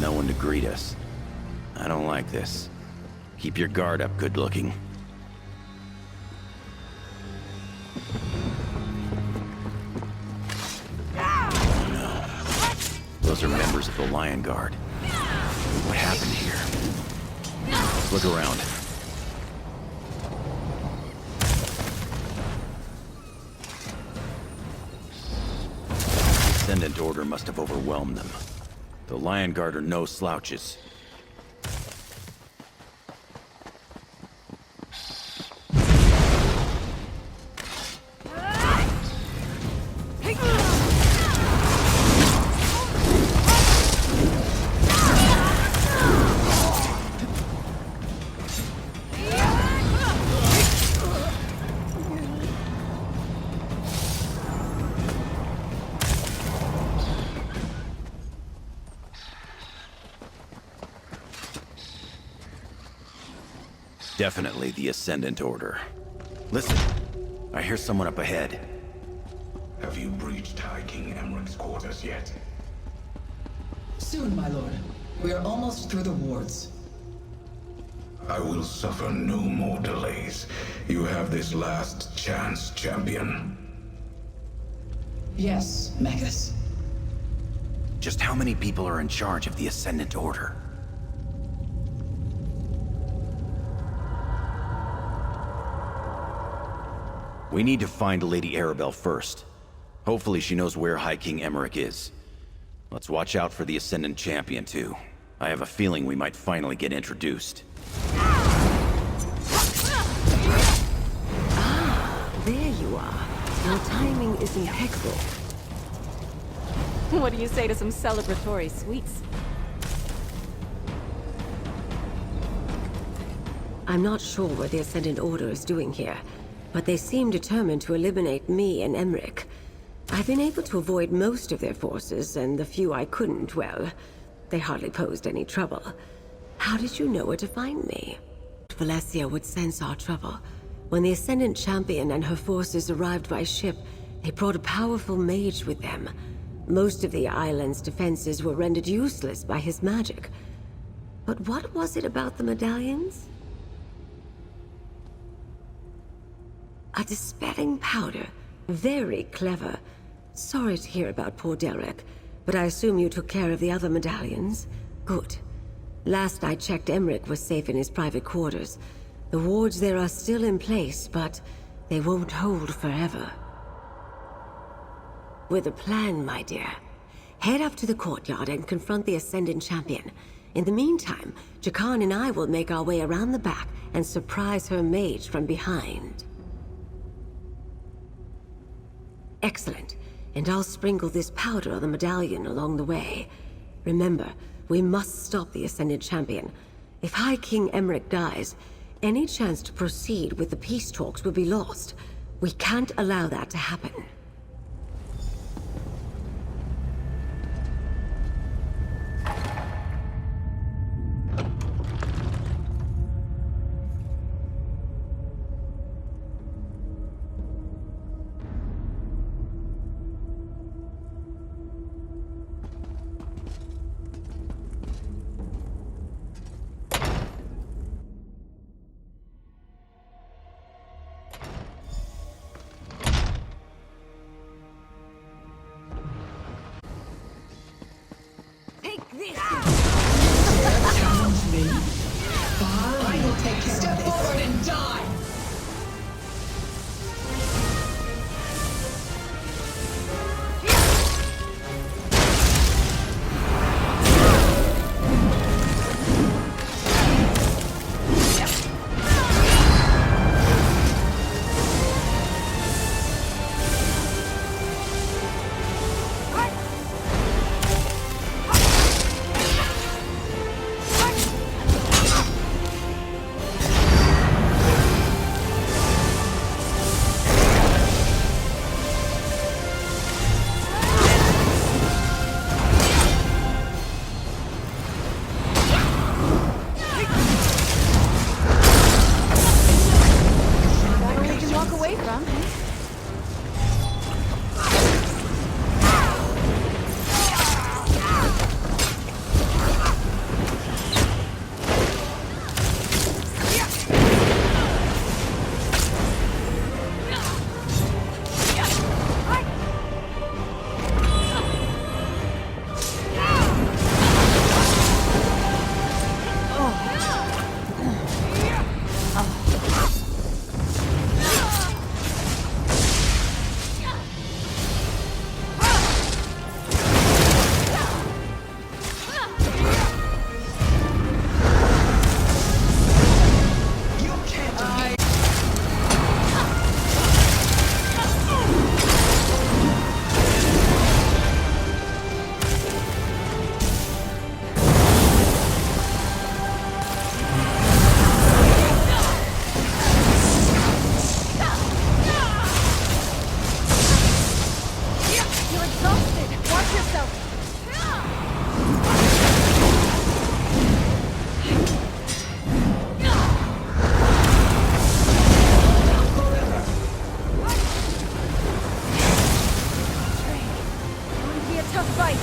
No one to greet us. I don't like this. Keep your guard up, good looking. Those are members of the Lion Guard. What happened here? Let's look around. The Ascendant Order must have overwhelmed them. The Lion Guard are no slouches. Definitely the Ascendant Order. Listen, I hear someone up ahead. Have you breached High King Emmeric's quarters yet? Soon, my lord. We are almost through the wards. I will suffer no more delays. You have this last chance, champion. Yes, Magus. Just how many people are in charge of the Ascendant Order? We need to find Lady Arabelle first. Hopefully she knows where High King Emeric is. Let's watch out for the Ascendant Champion, too. I have a feeling we might finally get introduced. Ah, there you are. Your timing is impeccable. What do you say to some celebratory sweets? I'm not sure what the Ascendant Order is doing here, but they seem determined to eliminate me and Emmerich. I've been able to avoid most of their forces, and the few I couldn't, well, they hardly posed any trouble. How did you know where to find me? Valencia would sense our trouble. When the Ascendant Champion and her forces arrived by ship, they brought a powerful mage with them. Most of the island's defenses were rendered useless by his magic. But what was it about the medallions? A dispelling powder. Very clever. Sorry to hear about poor Derek, but I assume you took care of the other medallions? Good. Last I checked, Emmerich was safe in his private quarters. The wards there are still in place, but they won't hold forever. With a plan, my dear. Head up to the courtyard and confront the Ascendant Champion. In the meantime, Jakan and I will make our way around the back and surprise her mage from behind. Excellent. And I'll sprinkle this powder on the medallion along the way. Remember, we must stop the Ascendant Champion. If High King Emmerich dies, any chance to proceed with the peace talks will be lost. We can't allow that to happen. I will take you. Step forward and die! You're exhausted. Watch yourself. Going to be a tough fight.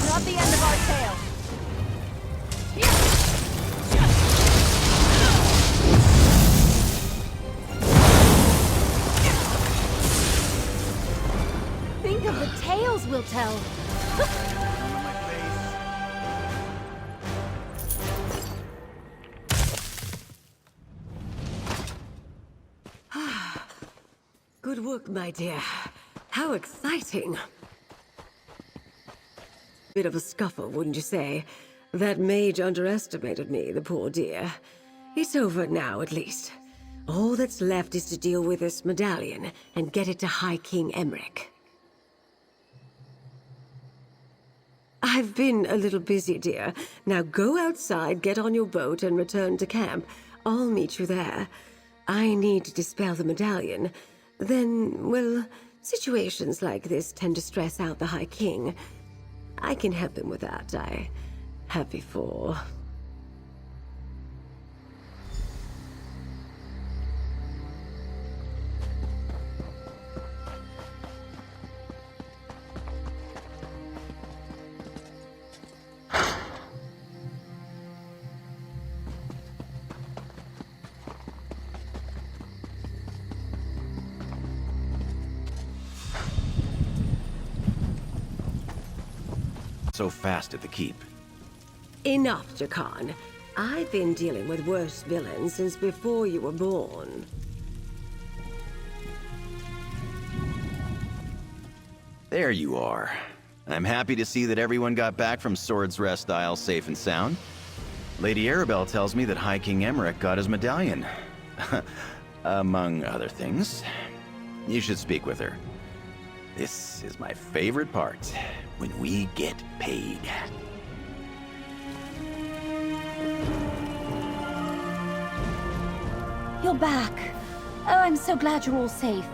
Not the end of our tale. Think of the tales we'll tell. Good work, my dear. How exciting. Bit of a scuffle, wouldn't you say? That mage underestimated me, the poor dear. It's over now, at least. All that's left is to deal with this medallion and get it to High King Emmerich. I've been a little busy, dear. Now go outside, get on your boat, and return to camp. I'll meet you there. I need to dispel the medallion. Then, well, situations like this tend to stress out the High King. I can help him with that. I have before. So fast at the keep. Enough, Jakan. I've been dealing with worse villains since before you were born. There you are. I'm happy to see that everyone got back from Sword's Rest Isle safe and sound. Lady Arabelle tells me that High King Emmerich got his medallion. Among other things. You should speak with her. This is my favorite part, when we get paid. You're back. Oh, I'm so glad you're all safe.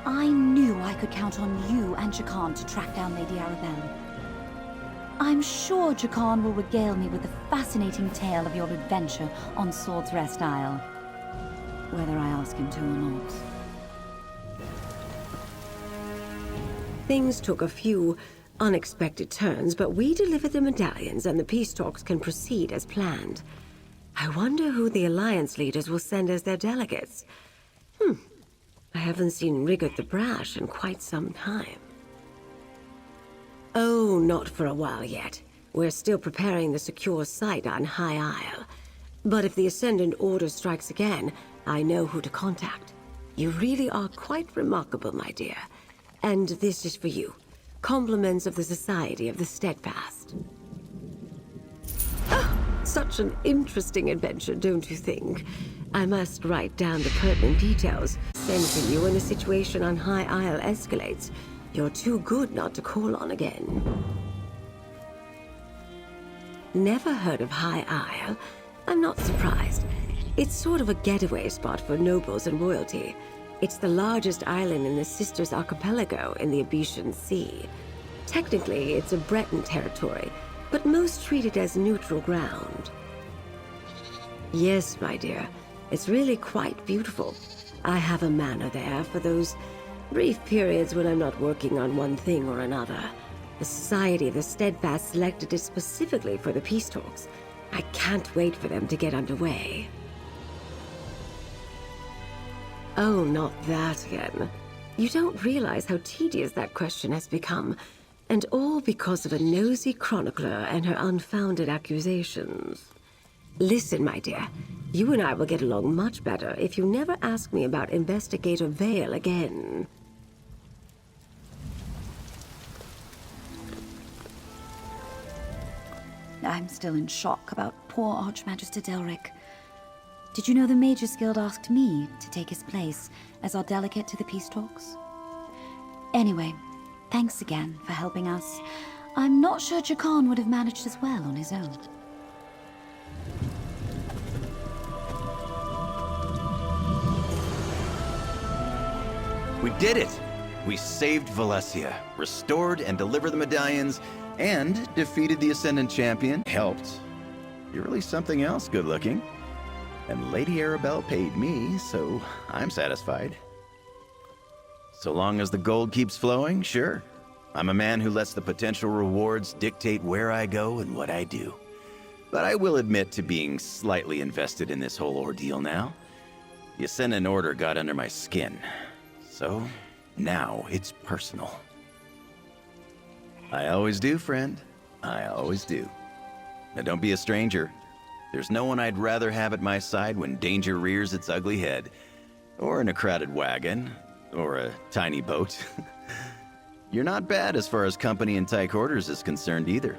I knew I could count on you and Jakan to track down Lady Arabelle. I'm sure Jakan will regale me with the fascinating tale of your adventure on Sword's Rest Isle. Whether I ask him to or not. Things took a few unexpected turns, but we delivered the medallions and the peace talks can proceed as planned. I wonder who the Alliance leaders will send as their delegates. I haven't seen Riggert the Brash in quite some time. Oh, not for a while yet. We're still preparing the secure site on High Isle. But if the Ascendant Order strikes again, I know who to contact. You really are quite remarkable, my dear. And this is for you. Compliments of the Society of the Steadfast. Such an interesting adventure, don't you think? I must write down the pertinent details. Sensing you when the situation on High Isle escalates, you're too good not to call on again. Never heard of High Isle? I'm not surprised. It's sort of a getaway spot for nobles and royalty. It's the largest island in the Sisters Archipelago in the Abetian Sea. Technically, it's a Breton territory, but most treat it as neutral ground. Yes, my dear. It's really quite beautiful. I have a manor there for those brief periods when I'm not working on one thing or another. The Society of the Steadfast selected it specifically for the peace talks. I can't wait for them to get underway. Oh, not that again. You don't realize how tedious that question has become, and all because of a nosy chronicler and her unfounded accusations. Listen, my dear, you and I will get along much better if you never ask me about Investigator Vale again. I'm still in shock about poor Archmagister Delric. Did you know the Mages Guild asked me to take his place as our delegate to the peace talks? Anyway, thanks again for helping us. I'm not sure Jakan would have managed as well on his own. We did it! We saved Valencia, restored and delivered the medallions, and defeated the Ascendant Champion. Helped. You're really something else good looking. And Lady Arabelle paid me, so I'm satisfied. So long as the gold keeps flowing, sure. I'm a man who lets the potential rewards dictate where I go and what I do. But I will admit to being slightly invested in this whole ordeal now. The Ascendant Order got under my skin. So, now it's personal. I always do, friend. I always do. Now don't be a stranger. There's no one I'd rather have at my side when danger rears its ugly head. Or in a crowded wagon. Or a tiny boat. You're not bad as far as company in tight quarters is concerned either.